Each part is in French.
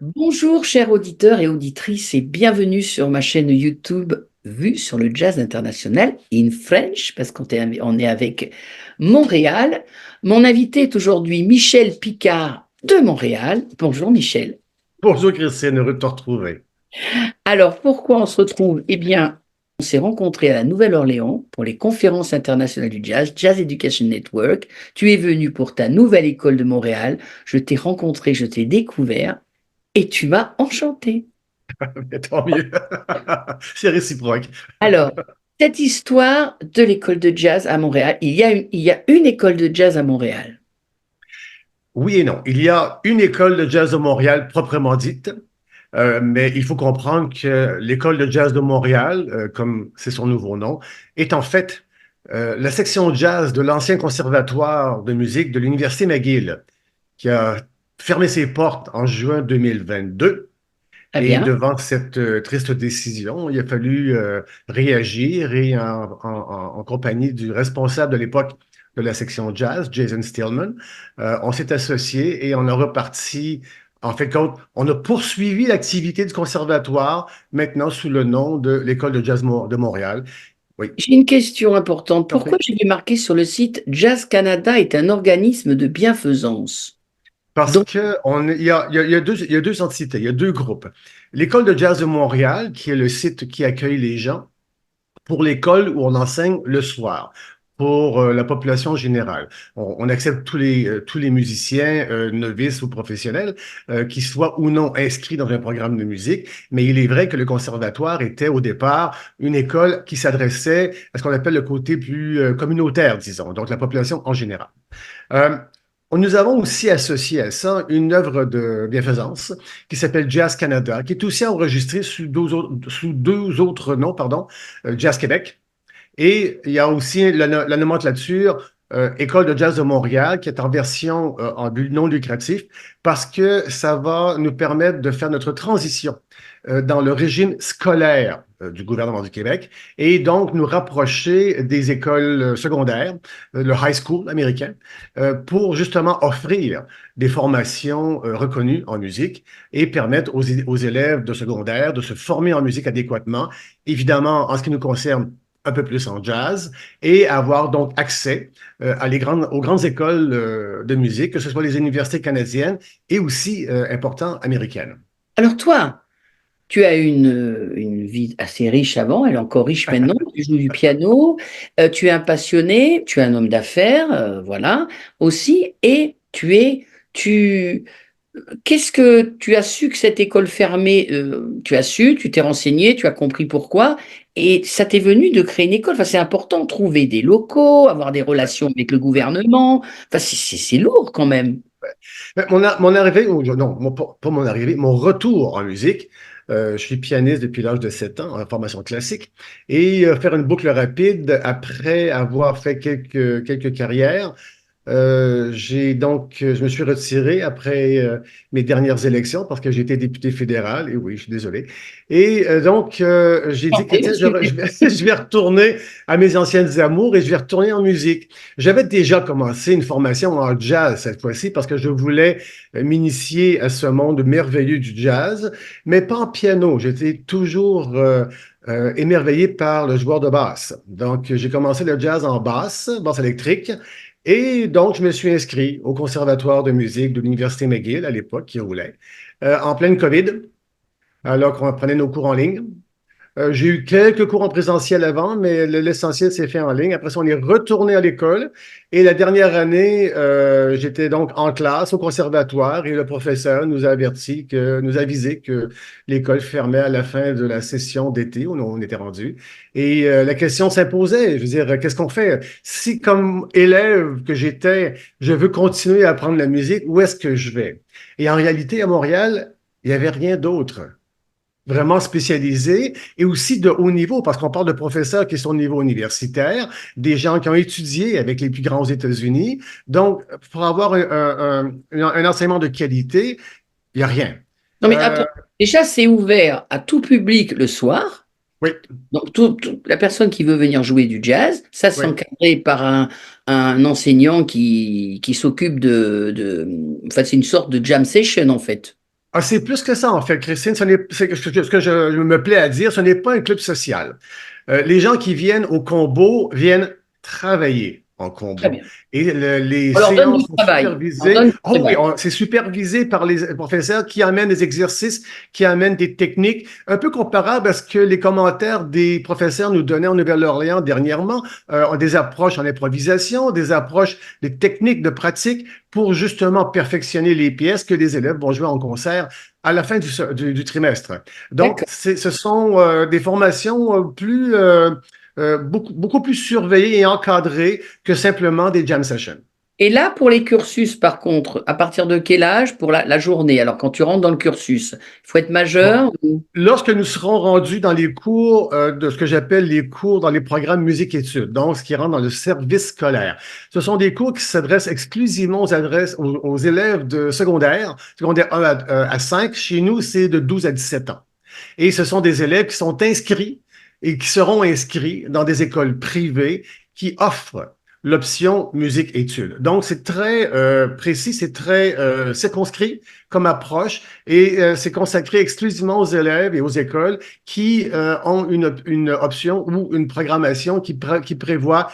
Bonjour chers auditeurs et auditrices et bienvenue sur ma chaîne YouTube Vue sur le jazz international in French parce on est avec Montréal. Mon invité est aujourd'hui Michel Picard de Montréal. Bonjour Michel. Bonjour Christine, heureux de te retrouver. Alors pourquoi on se retrouve? Eh bien, on s'est rencontrés à la Nouvelle-Orléans pour les conférences internationales du jazz, Jazz Education Network. Tu es venu pour ta nouvelle école de Montréal. Je t'ai rencontré, je t'ai découvert et tu m'as enchanté. Mais tant mieux. C'est réciproque. Alors, cette histoire de l'école de jazz à Montréal, il y a une école de jazz à Montréal. Oui et non. Il y a une école de jazz de Montréal proprement dite, mais il faut comprendre que l'école de jazz de Montréal, comme c'est son nouveau nom, est en fait la section jazz de l'ancien conservatoire de musique de l'Université McGill, qui a fermé ses portes en juin 2022. Très Et bien. devant cette triste décision, il a fallu réagir et en compagnie du responsable de l'époque de la section jazz, Jason Stillman, on s'est associé et on a reparti. En fait, on a poursuivi l'activité du conservatoire maintenant sous le nom de l'École de jazz de Montréal. Oui, J'ai une question importante. en Pourquoi fait. j'ai vu marqué sur le site Jazz Canada est un organisme de bienfaisance? Parce Donc, que il y a deux entités, il y a deux groupes. L'École de jazz de Montréal, qui est le site qui accueille les gens, pour l'école où on enseigne le soir, pour la population générale. On accepte tous les musiciens, novices ou professionnels, qui soient ou non inscrits dans un programme de musique, mais il est vrai que le conservatoire était au départ une école qui s'adressait à ce qu'on appelle le côté plus communautaire, disons, donc la population en général. Euh, Nous avons aussi associé à ça une œuvre de bienfaisance qui s'appelle Jazz Canada, qui est aussi enregistrée sous deux autres noms, pardon, Jazz Québec. Et il y a aussi la nomenclature École de jazz de Montréal, qui est en version en but non lucratif, parce que ça va nous permettre de faire notre transition dans le régime scolaire du gouvernement du Québec et donc nous rapprocher des écoles secondaires, le high school américain, pour justement offrir des formations reconnues en musique et permettre aux élèves de secondaire de se former en musique adéquatement, évidemment en ce qui nous concerne un peu plus en jazz et avoir donc accès aux grandes écoles de musique, que ce soit les universités canadiennes et aussi, important, américaines. alors toi, tu as une vie assez riche avant, elle est encore riche maintenant. Tu joues du piano, tu es un passionné, tu es un homme d'affaires, voilà, aussi, et tu, qu'est-ce que tu as su que cette école fermée, tu as su, tu t'es renseigné, tu as compris pourquoi, et ça t'est venu de créer une école. Enfin, c'est important, trouver des locaux, avoir des relations avec le gouvernement. Enfin, c'est lourd quand même. Mais mon arrivée, ou non, pas mon arrivée, mon retour en musique, je suis pianiste depuis l'âge de 7 ans en formation classique, et faire une boucle rapide, après avoir fait quelques carrières, je me suis retiré après mes dernières élections parce que j'ai été député fédéral, et oui, je suis désolé. Et j'ai dit que Santé, tiens, monsieur. je vais retourner à mes anciennes amours et je vais retourner en musique. J'avais déjà commencé une formation en jazz cette fois-ci parce que je voulais m'initier à ce monde merveilleux du jazz, mais pas en piano. J'étais toujours émerveillé par le joueur de basse. Donc, j'ai commencé le jazz en basse électrique. Et donc, je me suis inscrit au Conservatoire de musique de l'Université McGill à l'époque, qui roulait, en pleine COVID, alors qu'on prenait nos cours en ligne. J'ai eu quelques cours en présentiel avant, mais l'essentiel s'est fait en ligne. Après ça, on est retourné à l'école. Et la dernière année, j'étais donc en classe au conservatoire et le professeur nous a avisé que l'école fermait à la fin de la session d'été où on était rendu. Et la question s'imposait. Je veux dire, qu'est-ce qu'on fait? Si, comme élève que j'étais, je veux continuer à apprendre la musique, où est-ce que je vais? Et en réalité, à Montréal, il n'y avait rien d'autre vraiment spécialisés et aussi de haut niveau, parce qu'on parle de professeurs qui sont au niveau universitaire, des gens qui ont étudié avec les plus grands aux États-Unis. Donc, pour avoir un enseignement de qualité, il n'y a rien. Non, mais Euh, attends, déjà, c'est ouvert à tout public le soir. oui, Donc, la personne qui veut venir jouer du jazz, ça, c'est oui. encadré par un enseignant qui s'occupe enfin, c'est une sorte de jam session, en fait. Ah, c'est plus que ça, en fait, Christine. Ce que je me plais à dire, ce n'est pas un club social. Les gens qui viennent au combo viennent travailler en Très combo. bien. Et les On leur donne du séances sont travail. On supervisées. donne du Oh oui, travail. c'est supervisé par les professeurs qui amènent des exercices, qui amènent des techniques, un peu comparable à ce que les commentaires des professeurs nous donnaient en Nouvelle-Orléans dernièrement, des approches en improvisation, des approches, des techniques de pratique pour justement perfectionner les pièces que les élèves vont jouer en concert à la fin du trimestre. Donc, D'accord. ce sont des formations beaucoup plus surveillées et encadrées que simplement des jam sessions. Et là, pour les cursus, par contre, à partir de quel âge pour la journée? Alors, quand tu rentres dans le cursus, il faut être Bon. majeur ou... Lorsque nous serons rendus dans les cours de ce que j'appelle les cours dans les programmes musique-études, donc ce qui rentre dans le service scolaire, ce sont des cours qui s'adressent exclusivement aux élèves de secondaire 1 à 5. Chez nous, c'est de 12 à 17 ans. Et ce sont des élèves qui sont inscrits et qui seront inscrits dans des écoles privées qui offrent l'option musique-études. Donc, c'est très précis, c'est très circonscrit comme approche et c'est consacré exclusivement aux élèves et aux écoles qui ont une option ou une programmation qui prévoit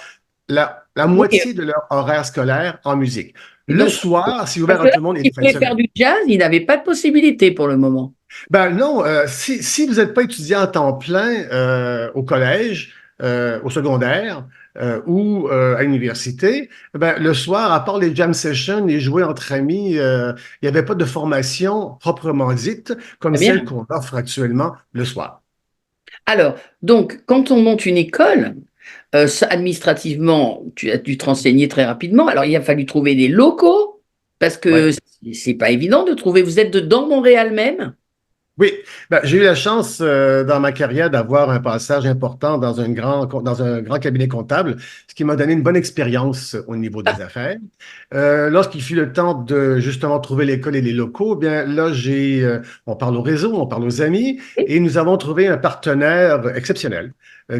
la Oui, moitié de leur horaire scolaire en musique. Le donc, soir, c'est parce ouvert que à là, tout le monde et s'ils les fins de voulaient faire semaine. du jazz, ils n'avaient pas de possibilité pour le moment. Ben non, si vous n'êtes pas étudiant à temps plein au collège, au secondaire ou à l'université, ben, le soir, à part les jam sessions et jouer entre amis, il n'y avait pas de formation proprement dite comme Très celle bien. qu'on offre actuellement le soir. Alors, donc, quand on monte une école, administrativement, tu as dû te renseigner très rapidement. Alors, il a fallu trouver des locaux, parce Ouais. que c'est pas évident de trouver. Vous êtes dans Montréal même? Oui, ben, j'ai eu la chance dans ma carrière d'avoir un passage important dans un grand cabinet comptable, ce qui m'a donné une bonne expérience au niveau des affaires. Lorsqu'il fut le temps de justement trouver l'école et les locaux, eh bien là, on parle au réseau, on parle aux amis, et nous avons trouvé un partenaire exceptionnel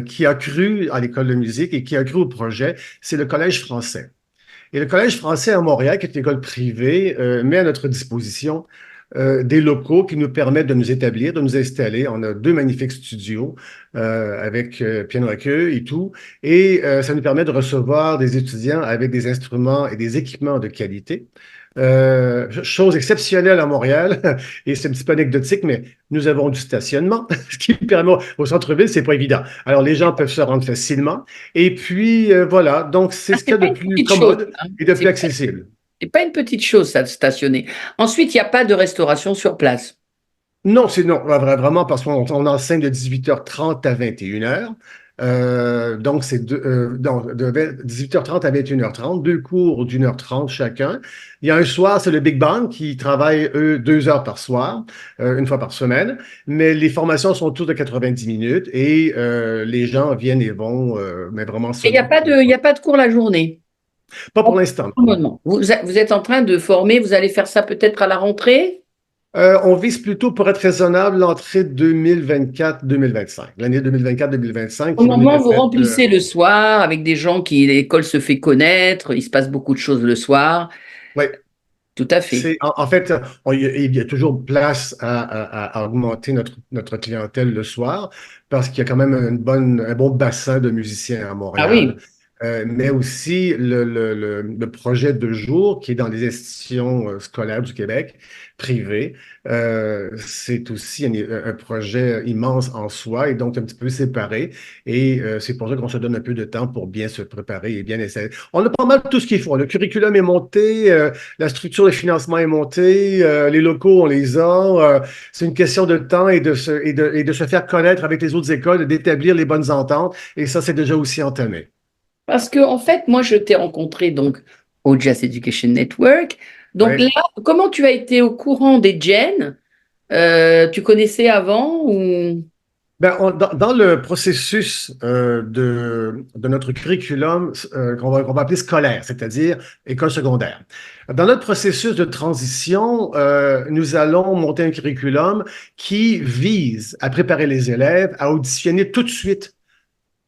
qui a cru à l'école de musique et qui a cru au projet, c'est le Collège français. Et le Collège français à Montréal, qui est une école privée, met à notre disposition des locaux qui nous permettent de nous établir, de nous installer. On a deux magnifiques studios avec piano à queue et tout. Et ça nous permet de recevoir des étudiants avec des instruments et des équipements de qualité. Chose exceptionnelle à Montréal, et c'est un petit peu anecdotique, mais nous avons du stationnement, ce qui permet au centre-ville, c'est pas évident. Alors, les gens peuvent se rendre facilement. Et puis, voilà, donc c'est Ah, ce qu'il c'est y a pas de une plus petite chose, commode hein. et de plus accessible. C'est pas une petite chose, ça, de stationner. Ensuite, il n'y a pas de restauration sur place. Non, c'est non, vraiment parce qu'on enseigne de 18h30 à 21h. Donc, de 18h30 à 21h30, deux cours d'1h30 chacun. Il y a un soir, c'est le Big Band qui travaille, eux, 2 heures par soir, une fois par semaine. Mais les formations sont toutes de 90 minutes et les gens viennent et vont, mais vraiment Et seulement il y a pas de cours la journée. pas pour l'instant. Non. Vous êtes en train de former, vous allez faire ça peut-être à la rentrée? On vise plutôt, pour être raisonnable, l'entrée 2024-2025. L'année 2024-2025 Au qui va nous moment où vous permettre remplissez le soir avec des gens qui, l'école se fait connaître, il se passe beaucoup de choses le soir. ouais, Tout à fait. en fait, il y a toujours place à augmenter notre clientèle le soir parce qu'il y a quand même un bon bassin de musiciens à Ah Montréal. oui. Mais aussi le projet de jour qui est dans les institutions scolaires du Québec, privées. C'est aussi un projet immense en soi et donc un petit peu séparé. Et c'est pour ça qu'on se donne un peu de temps pour bien se préparer et bien essayer. On a pas mal tout ce qu'il faut. Le curriculum est monté, la structure de financement est montée, les locaux, on les a. C'est une question de temps et de se faire connaître avec les autres écoles, d'établir les bonnes ententes. Et ça, c'est déjà aussi entamé. Parce que, en fait, moi, je t'ai rencontré donc au Jazz Education Network. Donc là, Ouais. comment tu as été au courant des Gen? Tu connaissais avant ou... Ben, dans le processus de notre curriculum qu'on va appeler scolaire, c'est-à-dire école secondaire, dans notre processus de transition, nous allons monter un curriculum qui vise à préparer les élèves à auditionner tout de suite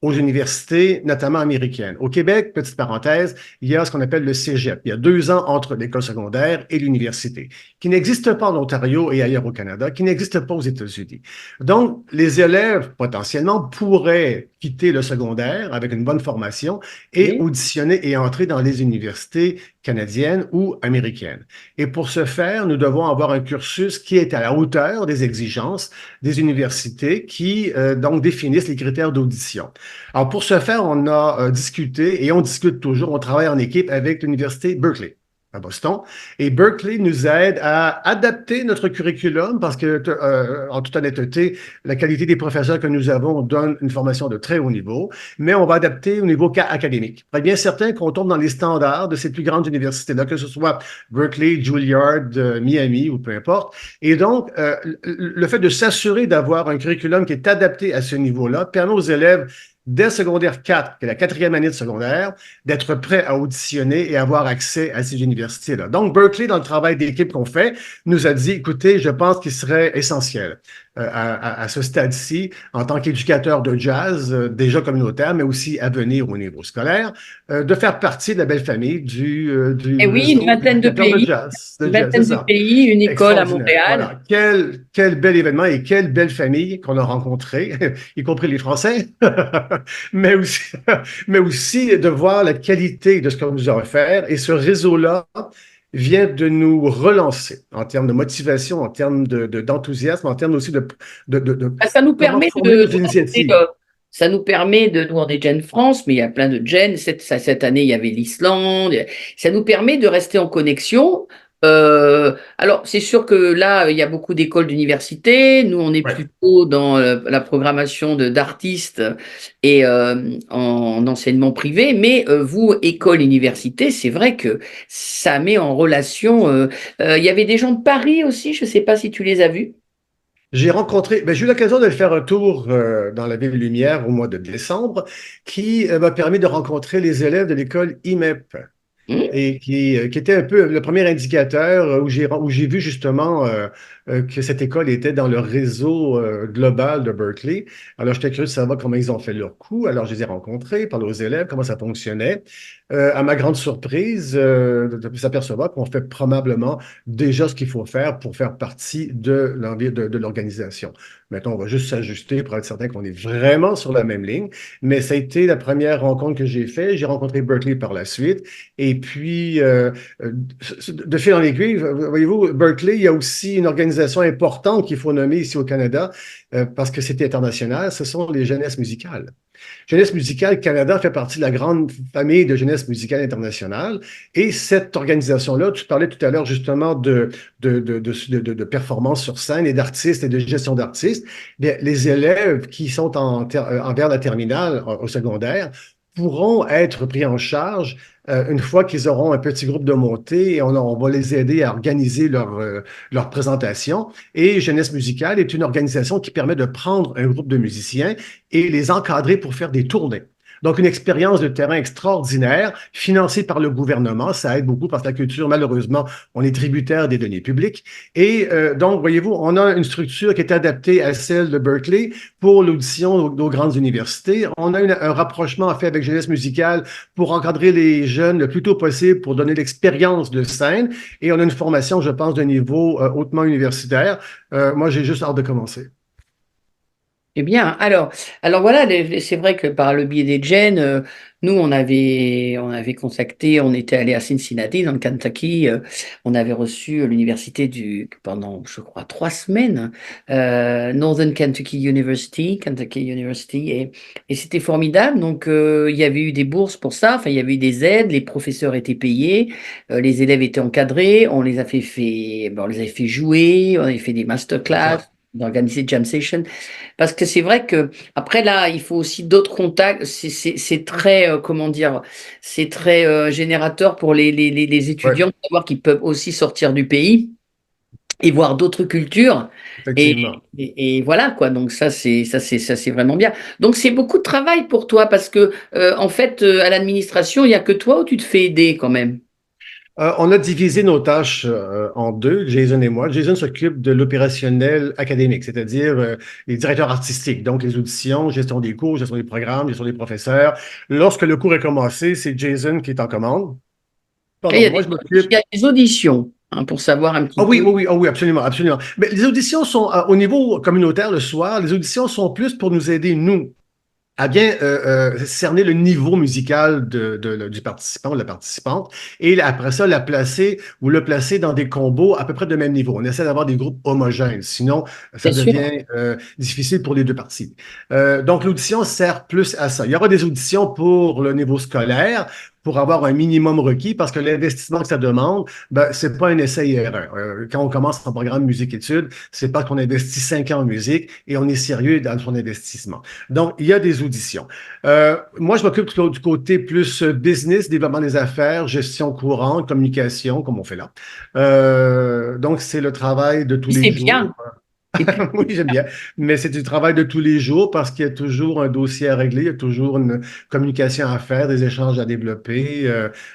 aux universités, notamment américaines. Au Québec, petite parenthèse, il y a ce qu'on appelle le cégep. Il y a 2 ans entre l'école secondaire et l'université, qui n'existe pas en Ontario et ailleurs au Canada, qui n'existe pas aux États-Unis. Donc, les élèves, potentiellement, pourraient quitter le secondaire avec une bonne formation et Oui. auditionner et entrer dans les universités canadiennes ou américaines. Et pour ce faire, nous devons avoir un cursus qui est à la hauteur des exigences des universités qui donc définissent les critères d'audition. Alors pour ce faire, on a discuté et on discute toujours, on travaille en équipe avec l'université Berkeley à Boston. Et Berkeley nous aide à adapter notre curriculum parce que, en toute honnêteté, la qualité des professeurs que nous avons donne une formation de très haut niveau, mais on va adapter au niveau académique. Pour être bien certain qu'on tombe dans les standards de ces plus grandes universités-là, que ce soit Berkeley, Juilliard, Miami ou peu importe. Et donc, le fait de s'assurer d'avoir un curriculum qui est adapté à ce niveau-là permet aux élèves dès secondaire 4, qui est la 4e année de secondaire, d'être prêt à auditionner et avoir accès à ces universités-là. Donc, Berkeley, dans le travail d'équipe qu'on fait, nous a dit, écoutez, je pense qu'il serait essentiel à ce stade-ci, en tant qu'éducateur de jazz, déjà communautaire, mais aussi à venir au niveau scolaire, de faire partie de la belle famille Et du oui, une réseau vingtaine de d'éducateurs de pays, jazz. une C'est vingtaine de ça. pays, une école à Extraordinaire. Montréal. Voilà. Quel bel événement et quelle belle famille qu'on a rencontrée, y compris les Français, mais aussi, mais aussi de voir la qualité de ce qu'on nous a offert. Et ce réseau-là vient de nous relancer en termes de motivation, en termes d'enthousiasme, en termes aussi de Bah, ça nous comment permet former nos initiatives. ça nous permet de, nous on est Gen France, mais il y a plein de Gen. Cette année, il y avait l'Islande. Ça nous permet de rester en connexion. Alors, c'est sûr que là, il y a beaucoup d'écoles d'université. Nous, on est Ouais. plutôt dans la programmation d'artistes et en enseignement privé. Mais vous, école, université, c'est vrai que ça met en relation. Il y avait des gens de Paris aussi. Je ne sais pas si tu les as vus. J'ai rencontré, ben, j'ai eu l'occasion de faire un tour dans la ville Lumière au mois de décembre, qui m'a permis de rencontrer les élèves de l'école IMEP Hmm. et qui était un peu le premier indicateur où j'ai vu justement que cette école était dans le réseau global de Berkeley. Alors, j'étais curieux de savoir comment ils ont fait leur coup. Alors, je les ai rencontrés, parlé aux élèves, comment ça fonctionnait. À ma grande surprise, de s'apercevoir qu'on fait probablement déjà ce qu'il faut faire pour faire partie de l'organisation. Maintenant, on va juste s'ajuster pour être certain qu'on est vraiment sur la même ligne. Mais ça a été la première rencontre que j'ai faite. J'ai rencontré Berkeley par la suite. Et puis, de fil en aiguille, voyez-vous, Berkeley, il y a aussi une organisation importante qu'il faut nommer ici au Canada, parce que c'est international, ce sont les jeunesses musicales. Jeunesse musicale Canada fait partie de la grande famille de jeunesse musicale internationale. Et cette organisation-là, tu parlais tout à l'heure justement de performance sur scène et d'artistes et de gestion d'artistes. Bien, les élèves qui sont envers la terminale au secondaire pourront être pris en charge une fois qu'ils auront un petit groupe de montée et on va les aider à organiser leur présentation. Et Jeunesse musicale est une organisation qui permet de prendre un groupe de musiciens et les encadrer pour faire des tournées. Donc, une expérience de terrain extraordinaire, financée par le gouvernement. Ça aide beaucoup parce que la culture, malheureusement, on est tributaire des deniers publics. Et donc, voyez-vous, on a une structure qui est adaptée à celle de Berkeley pour l'audition aux grandes universités. On a un rapprochement fait avec Jeunesse musicale pour encadrer les jeunes le plus tôt possible pour donner l'expérience de scène. Et on a une formation, je pense, de niveau hautement universitaire. Moi, j'ai juste hâte de commencer. Eh bien, alors voilà, c'est vrai que par le biais des Gen, nous on avait contacté, on était allé à Cincinnati dans le Kentucky, on avait reçu l'université pendant, je crois, 3 semaines, Northern Kentucky University, et c'était formidable. Donc il y avait eu des bourses pour ça, enfin il y avait eu des aides, les professeurs étaient payés, les élèves étaient encadrés, on les avait fait jouer, on avait fait des masterclass. Excellent. D'organiser jam session. Parce que c'est vrai que après là, il faut aussi d'autres contacts. C'est très, comment dire, c'est très générateur pour les Oui, étudiants de savoir qu'ils peuvent aussi sortir du pays et voir d'autres cultures. Et, effectivement. et voilà quoi. Donc ça c'est vraiment bien. Donc c'est beaucoup de travail pour toi parce que en fait à l'administration, il y a que toi ou tu te fais aider quand même. On a divisé nos tâches en deux, Jason et moi. Jason s'occupe de l'opérationnel académique, c'est-à-dire les directeurs artistiques, donc les auditions, gestion des cours, gestion des programmes, gestion des professeurs. Lorsque le cours est commencé, c'est Jason qui est en commande. Et Pardon, moi je il m'occupe. y a des auditions, hein, pour savoir un Ah petit oui, peu. oui, oui, ah oui, absolument, absolument. Mais les auditions sont au niveau communautaire le soir. Les auditions sont plus pour nous aider, nous, à bien cerner le niveau musical du participant ou de la participante et après ça, la placer ou le placer dans des combos à peu près de même niveau. On essaie d'avoir des groupes homogènes, sinon ça Bien sûr. devient difficile pour les deux parties. Donc, l'audition sert plus à ça. Il y aura des auditions pour le niveau scolaire, pour avoir un minimum requis, parce que l'investissement que ça demande, ben, c'est pas un essai-erreur. Quand on commence en programme musique-études, c'est pas qu'on investit 5 ans en musique et on est sérieux dans son investissement. Donc, il y a des auditions. Moi, je m'occupe du côté plus business, développement des affaires, gestion courante, communication, comme on fait là. Donc, c'est le travail de tous Et les c'est jours. bien. Et puis, Oui, j'aime bien. Mais c'est du travail de tous les jours parce qu'il y a toujours un dossier à régler, il y a toujours une communication à faire, des échanges à développer,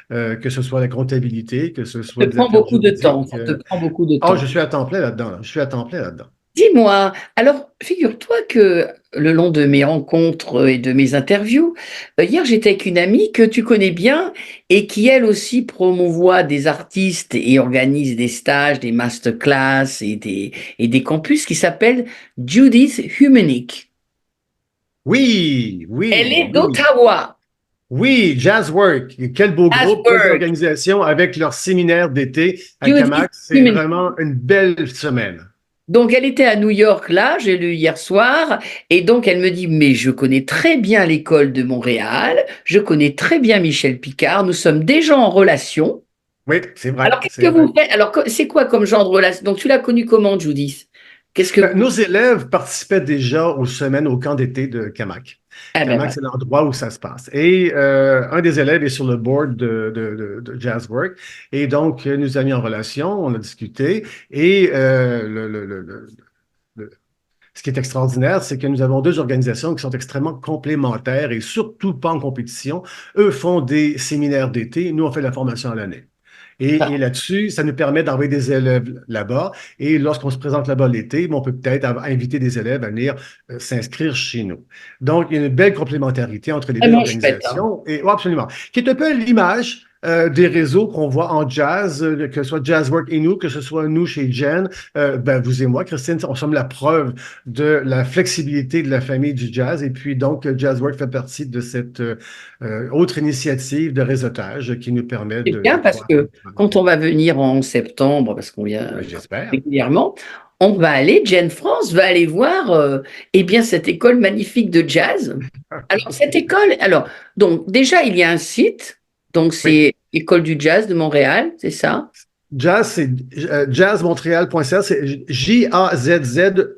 que ce soit la comptabilité, que ce ça soit te des prend affaires beaucoup de temps. juridiques. Ça te prend beaucoup de Oh, je temps. suis à temps plein là-dedans. Je suis à temps plein là-dedans. Dis-moi, alors figure-toi que le long de mes rencontres et de mes interviews, hier j'étais avec une amie que tu connais bien et qui elle aussi promouvoit des artistes et organise des stages, des masterclass et des campus qui s'appelle Judith Humanick. Oui, Elle oui, est oui, oui. d'Ottawa, Oui, Jazzwork. Quel beau groupe, quelle Asperg. organisation avec leur séminaire d'été à Judith Camac. C'est Humanick. vraiment une belle semaine. Donc elle était à New York là, j'ai lu hier soir, et donc elle me dit, mais je connais très bien l'école de Montréal, je connais très bien Michel Picard, nous sommes déjà en relation. Oui, c'est vrai, Alors qu'est-ce c'est que vrai. vous faites? Alors c'est quoi comme genre de relation? Donc tu l'as connu comment, Judith? Qu'est-ce que Ben, vous... nos élèves participaient déjà aux semaines au camp d'été de Camac. Ah ben Camac, voilà. c'est l'endroit où ça se passe. Et un des élèves est sur le board de Jazzwork. Et donc, nous avons mis en relation, on a discuté. Et ce qui est extraordinaire, c'est que nous avons deux organisations qui sont extrêmement complémentaires et surtout pas en compétition. Eux font des séminaires d'été, nous on fait la formation à l'année. Et là-dessus, ça nous permet d'envoyer des élèves là-bas. Et lorsqu'on se présente là-bas l'été, on peut peut-être inviter des élèves à venir s'inscrire chez nous. Donc, il y a une belle complémentarité entre les deux Vraiment chouette, hein. organisations. Et, oh, absolument. Qui est un peu l'image des réseaux qu'on voit en jazz, que ce soit Jazzwork et nous, que ce soit nous chez Jen, ben, vous et moi, Christine, on sommes la preuve de la flexibilité de la famille du jazz. Et puis, donc, Jazzwork fait partie de cette autre initiative de réseautage qui nous permet C'est de bien parce croître. que quand on va venir en septembre, parce qu'on vient Ben, j'espère. régulièrement, on va aller, Jane France va aller voir eh bien, cette école magnifique de jazz. Alors, cette école, alors, donc déjà, il y a un site, donc Oui. c'est École du Jazz de Montréal, c'est ça? Jazz, c'est jazzmontréal.ca, c'est Jazzmtl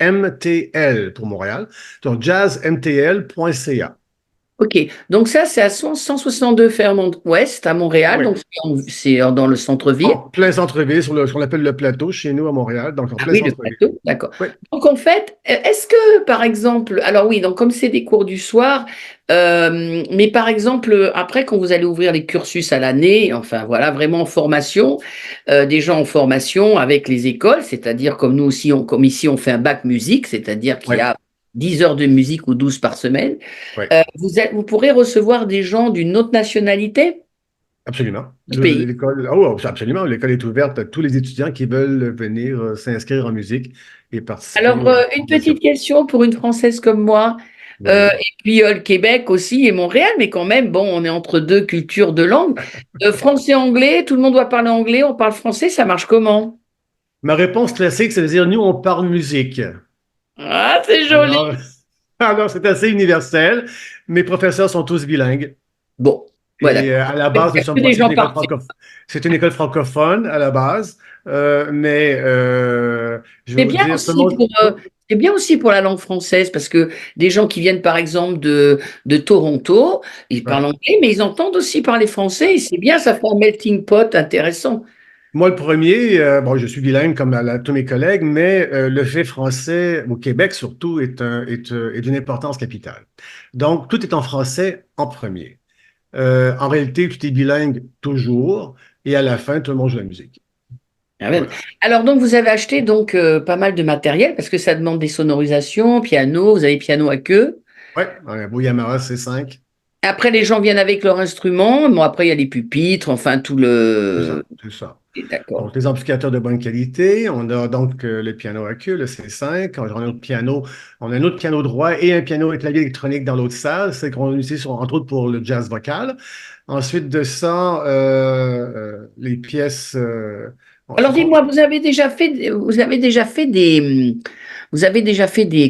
pour Montréal. Donc, jazzmtl.ca. Ok, donc ça, c'est à 162 Fairmont Ouest à Montréal, Oui. donc c'est dans le centre-ville. En plein centre-ville, sur ce qu'on appelle le plateau chez nous à Montréal, donc en Ah plein oui, le centre-ville. plateau, d'accord. Oui. Donc en fait, est-ce que par exemple, alors oui, donc comme c'est des cours du soir, mais par exemple, après quand vous allez ouvrir les cursus à l'année, enfin voilà, vraiment en formation, des gens en formation avec les écoles, c'est-à-dire comme nous aussi, comme ici on fait un bac musique, c'est-à-dire qu'il Oui. y a 10 heures de musique ou 12 par semaine, Oui. vous pourrez recevoir des gens d'une autre nationalité Absolument. du pays. L'école, oh, absolument. L'école est ouverte à tous les étudiants qui veulent venir s'inscrire en musique et participer Alors, aux une formations. petite question pour une Française comme moi, Oui. et puis le Québec aussi et Montréal, mais quand même, bon, on est entre deux cultures de langue. Français-anglais, tout le monde doit parler anglais, on parle français, ça marche comment? Ma réponse classique, c'est de dire, nous, on parle musique. Ah, c'est joli. Alors, alors c'est assez universel. Mes professeurs sont tous bilingues. Bon, voilà. Et à la Il base, y a que des gens parfaits. C'est une école francophone à la base, mais je vais C'est vous bien dire, tout le aussi monde. pour, c'est bien aussi pour la langue française, parce que des gens qui viennent, par exemple, de Toronto, ils Ouais. parlent anglais, mais ils entendent aussi parler français, et c'est bien, ça fait un melting pot intéressant. Moi, le premier, bon, je suis bilingue comme tous mes collègues, mais le fait français au Québec surtout est d'une importance capitale. Donc, tout est en français en premier. En réalité, tout est bilingue toujours, et à la fin, tout le monde joue la musique. Ah ouais. Voilà. Alors donc vous avez acheté donc pas mal de matériel parce que ça demande des sonorisations, piano, vous avez piano à queue. Ouais, un beau Yamaha C5, Après les gens viennent avec leur instrument. Bon après il y a les pupitres, enfin tout c'est le. ça, c'est ça. D'accord. Donc, les amplificateurs de bonne qualité. On a donc le piano à queue, le C5. On a un autre piano, on a un autre piano droit et un piano et clavier électronique dans l'autre salle. C'est qu'on utilise entre autres pour le jazz vocal. Ensuite de ça, les pièces. Alors dis-moi, vous avez déjà fait des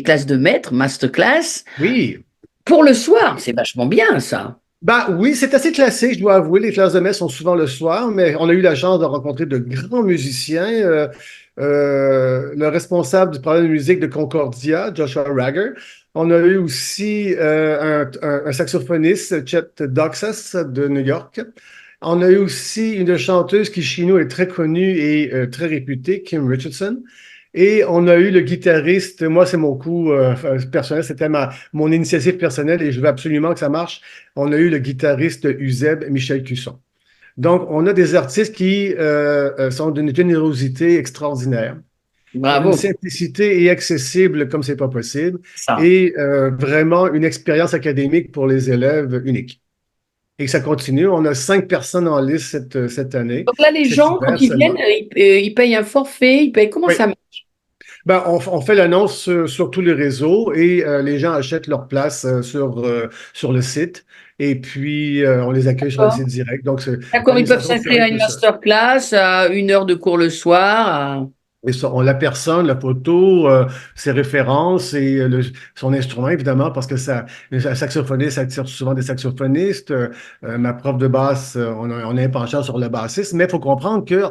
classes de maître, masterclass Oui. pour le soir. C'est vachement bien ça. Ben oui, c'est assez classique, je dois avouer. Les classes de messe sont souvent le soir, mais on a eu la chance de rencontrer de grands musiciens. Le responsable du programme de musique de Concordia, Joshua Rager. On a eu aussi un saxophoniste, Chet Doxas de New York. On a eu aussi une chanteuse qui chez nous est très connue et très réputée, Kim Richardson. Et on a eu le guitariste, moi c'est mon coup personnel, c'était mon initiative personnelle et je veux absolument que ça marche. On a eu le guitariste Uzeb Michel Cusson. Donc on a des artistes qui sont d'une générosité extraordinaire, une Bravo. simplicité et accessible comme c'est pas possible, Ça. et vraiment une expérience académique pour les élèves unique. Et ça continue. On a 5 personnes en liste cette année, Donc là, les cet gens, hiver quand ils viennent, seulement. ils payent un forfait, ils payent comment Oui. ça marche? Ben, on fait l'annonce sur tous les réseaux et les gens achètent leur place sur le site. Et puis, on les accueille sur le D'accord. site direct. Donc, D'accord, ils peuvent l'administration s'inscrire à serait une que ça. masterclass, à 1 heure de cours le soir. Et ça, on la personne, la photo, ses références et son instrument, évidemment, parce que un saxophoniste, ça attire souvent des saxophonistes. Ma prof de basse, on a un penchant sur le bassiste, mais il faut comprendre que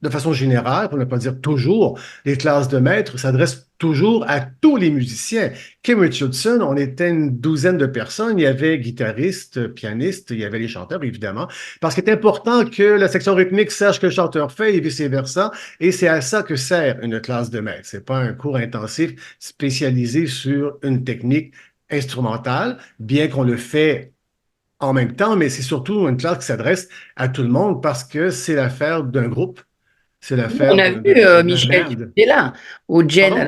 de façon générale, pour ne pas dire toujours, les classes de maîtres s'adressent toujours à tous les musiciens. Kim Richardson, on était une douzaine de personnes. Il y avait guitaristes, pianistes, il y avait les chanteurs, évidemment, parce qu'il est important que la section rythmique sache ce que le chanteur fait et vice-versa. Et c'est à ça que sert une classe de maître. C'est pas un cours intensif spécialisé sur une technique instrumentale, bien qu'on le fait en même temps, mais c'est surtout une classe qui s'adresse à tout le monde parce que c'est l'affaire d'un groupe, c'est On l'affaire a vu, d'un Michel, tu band. étais là. Pardon?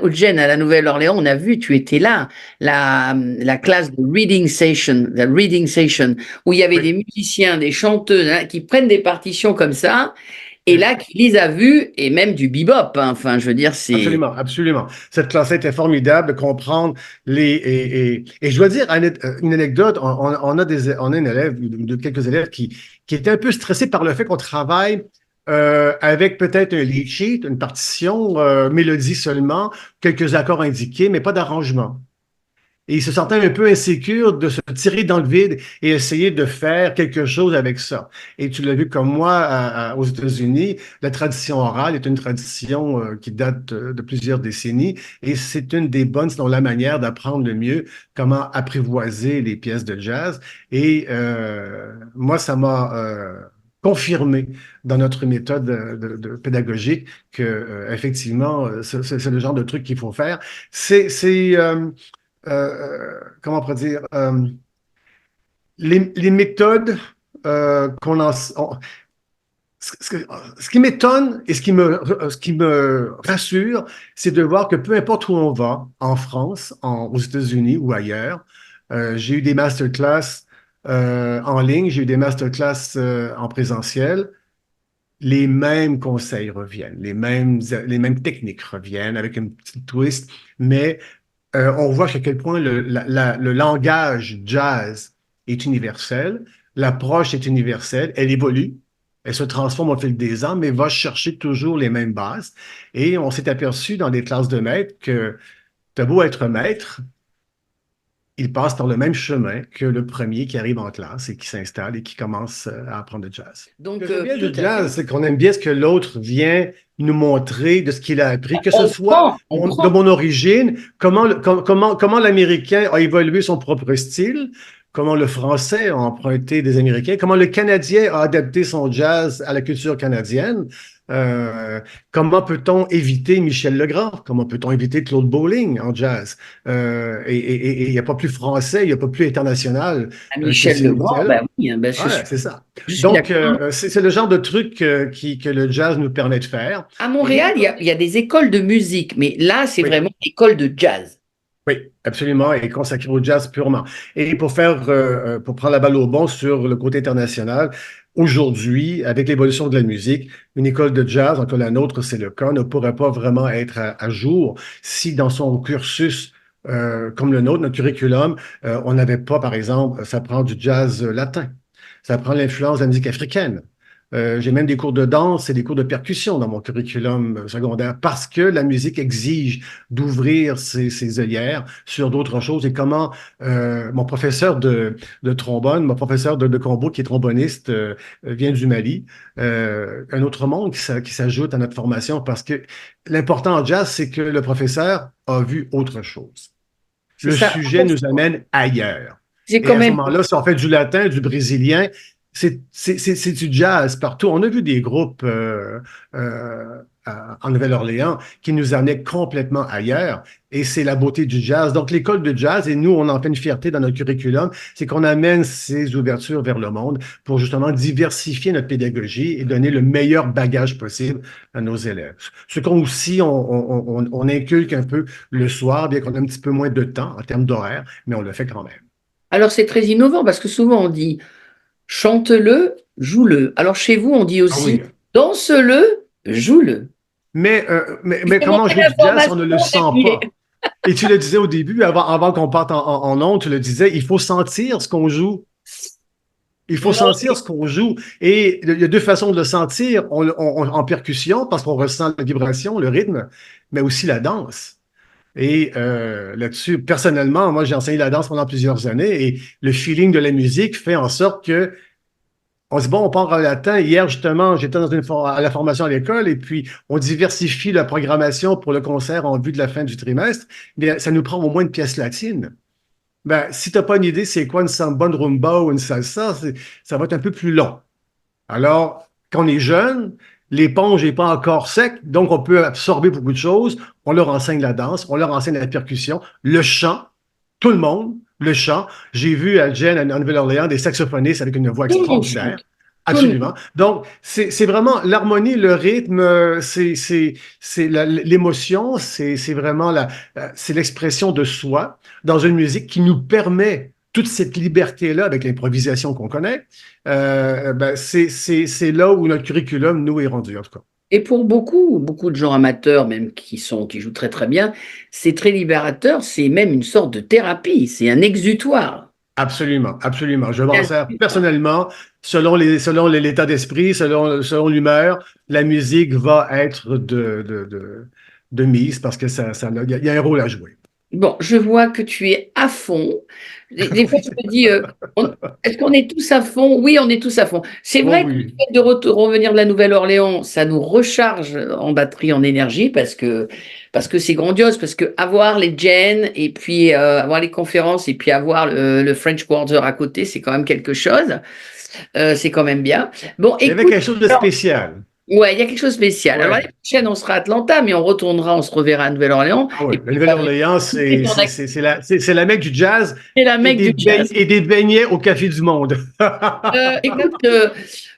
Au Gen à la Nouvelle-Orléans, on a vu, tu étais là. La classe de reading session, où il y avait Oui, des musiciens, des chanteuses hein, qui prennent des partitions comme ça, et oui. là, qui les a vus, et même du bebop. Hein. Enfin, je veux dire, c'est. Absolument, absolument. Cette classe était formidable de comprendre et je dois dire une anecdote, on a une élève, quelques élèves qui étaient un peu stressés par le fait qu'on travaille avec peut-être un lead sheet, une partition, mélodie seulement, quelques accords indiqués, mais pas d'arrangement. Et il se sentait un peu insécure de se tirer dans le vide et essayer de faire quelque chose avec ça. Et tu l'as vu comme moi aux États-Unis, la tradition orale est une tradition qui date de plusieurs décennies et c'est une des bonnes, sinon la manière d'apprendre le mieux comment apprivoiser les pièces de jazz. Et moi, ça m'a confirmé dans notre méthode pédagogique que effectivement, c'est le genre de truc qu'il faut faire. Comment on pourrait dire, les méthodes qu'on en... ce qui m'étonne et ce qui me rassure, c'est de voir que peu importe où on va, en France, aux États-Unis ou ailleurs, j'ai eu des masterclass en ligne, j'ai eu des masterclass en présentiel, les mêmes conseils reviennent, les mêmes techniques reviennent avec une petite twist, mais on voit à quel point le langage jazz est universel, l'approche est universelle, elle évolue, elle se transforme au fil des ans, mais va chercher toujours les mêmes bases. Et on s'est aperçu dans des classes de maître que t'as beau être maître, il passe par le même chemin que le premier qui arrive en classe et qui s'installe et qui commence à apprendre le jazz. Ce que Donc, j'aime bien tout du à jazz, fait. c'est qu'on aime bien ce que l'autre vient nous montrer de ce qu'il a appris, que ce On soit prend, on de prend. mon origine, comment l'Américain a évolué son propre style, comment le Français a emprunté des Américains, comment le Canadien a adapté son jazz à la culture canadienne. Euh, Comment peut-on éviter Michel Legrand? Comment peut-on éviter Claude Bolling en jazz? Et il n'y a pas plus français, il n'y a pas plus international À que Michel ces Legrand, musiciens-là. ben oui, hein, ben Ouais, c'est ça. je suis Donc, d'accord. c'est le genre de truc que le jazz nous permet de faire. À Et Montréal, il y a des écoles de musique, mais là, c'est oui, vraiment une école de jazz. oui, absolument, et consacré au jazz purement. Et pour prendre la balle au bon sur le côté international, aujourd'hui, avec l'évolution de la musique, une école de jazz, en tout cas la nôtre, c'est le cas, ne pourrait pas vraiment être à jour si dans son cursus, comme le nôtre, notre curriculum, on n'avait pas, par exemple, ça prend du jazz latin, ça prend l'influence de la musique africaine. J'ai même des cours de danse et des cours de percussion dans mon curriculum secondaire parce que la musique exige d'ouvrir ses œillères sur d'autres choses et comment mon professeur de trombone, mon professeur de combo qui est tromboniste vient du Mali, un autre monde qui s'ajoute à notre formation parce que l'important en jazz, c'est que le professeur a vu autre chose. C'est Le ça. sujet nous amène ailleurs. J'ai Et quand à ce même. moment-là, si on fait du latin, du brésilien, c'est du jazz partout. On a vu des groupes en Nouvelle-Orléans qui nous amenaient complètement ailleurs. Et c'est la beauté du jazz. Donc, l'école de jazz, et nous, on en fait une fierté dans notre curriculum, c'est qu'on amène ces ouvertures vers le monde pour justement diversifier notre pédagogie et donner le meilleur bagage possible à nos élèves. Ce qu'on aussi, on inculque un peu le soir, bien qu'on a un petit peu moins de temps en termes d'horaire, mais on le fait quand même. Alors, c'est très innovant parce que souvent on dit chante-le, joue-le. Alors, chez vous, on dit Ah aussi oui. danse-le, joue-le. Mais J'ai comment monté jouer du jazz si on l'information ne le et sent puis. pas? Et tu le disais au début, avant qu'on parte en ondes, tu le disais, il faut sentir ce qu'on joue. Il faut Non, sentir ce qu'on joue. Et il y a deux façons de le sentir en percussion, parce qu'on ressent la vibration, le rythme, mais aussi la danse. Et là-dessus, personnellement, moi, j'ai enseigné la danse pendant plusieurs années et le feeling de la musique fait en sorte que on dit, bon, on part en latin. Hier, justement, j'étais à la formation à l'école et puis on diversifie la programmation pour le concert en vue de la fin du trimestre. Mais ça nous prend au moins une pièce latine. Ben, si tu n'as pas une idée, c'est quoi une samba, une rumba ou une salsa, ça va être un peu plus long. Alors, quand on est jeune, l'éponge n'est pas encore sec, donc on peut absorber beaucoup de choses. On leur enseigne la danse, on leur enseigne la percussion, le chant, tout le monde, le chant. J'ai vu à Jen, en Nouvelle-Orléans, des saxophonistes avec une voix Tout le monde extraordinaire. chante. Tout le monde. Absolument. Donc, c'est vraiment l'harmonie, le rythme, c'est l'émotion, c'est vraiment c'est l'expression de soi dans une musique qui nous permet toute cette liberté-là avec l'improvisation qu'on connaît. Ben, c'est là où notre curriculum nous est rendu, en tout cas. Et pour beaucoup, beaucoup de gens amateurs, même qui jouent très très bien, c'est très libérateur, c'est même une sorte de thérapie, c'est un exutoire. Absolument, absolument. Je m'en Un sers exutoire. personnellement, selon l'état d'esprit, selon l'humeur, la musique va être de mise parce que il y a un rôle à jouer. Bon, je vois que tu es à fond. Des fois, je me dis, est-ce qu'on est tous à fond? Oui, on est tous à fond. C'est Oh vrai que le oui. fait de revenir de la Nouvelle-Orléans, ça nous recharge en batterie, en énergie, parce que c'est grandiose, parce que avoir les jams et puis avoir les conférences et puis avoir le French Quarter à côté, c'est quand même quelque chose. C'est quand même bien. Bon, Il y avait écoute, quelque chose de alors, spécial. ouais, il y a quelque chose de spécial. Alors, Ouais. l'année prochaine, on sera à Atlanta, mais on retournera, on se reverra à Nouvelle-Orléans. Ah oui. Et La puis, Nouvelle-Orléans, c'est ton c'est la mecque du jazz c'est la mecque du jazz. et des beignets au Café du Monde. Écoute,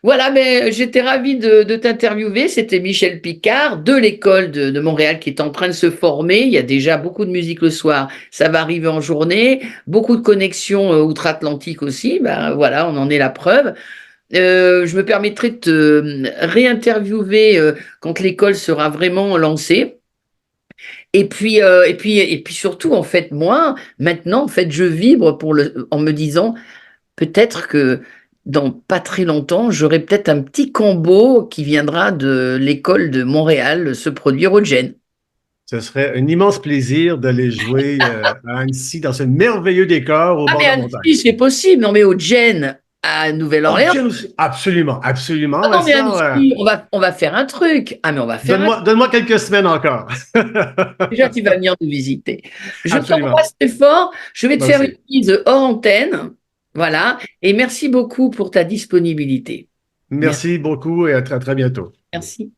voilà, mais j'étais ravie de t'interviewer. C'était Michel Picard de l'école de Montréal qui est en train de se former. Il y a déjà beaucoup de musique le soir. Ça va arriver en journée. Beaucoup de connexions outre-Atlantique aussi. Ben, voilà, on en est la preuve. Je me permettrai de te réinterviewer quand l'école sera vraiment lancée. Et puis surtout, en fait, moi, maintenant, en fait, je vibre en me disant peut-être que dans pas très longtemps, j'aurai peut-être un petit combo qui viendra de l'école de Montréal se produire au Gen. Ce serait un immense plaisir d'aller jouer à Annecy dans ce merveilleux décor au Ah, bord mais de la montagne. Annecy, c'est possible. Non, mais au Gen à Oh, Nouvelle-Orléans. Jen aussi. Absolument, Ah absolument. Ouais, non, mais ça, Annecy, on va faire un truc. Ah, mais on va faire un. donne-moi quelques semaines encore. Déjà, tu vas venir nous visiter. Je Absolument. t'embrasse très fort. Je vais te Moi faire une aussi. mise hors antenne. Voilà. Et merci beaucoup pour ta disponibilité. Merci. Merci beaucoup et à très bientôt. Merci.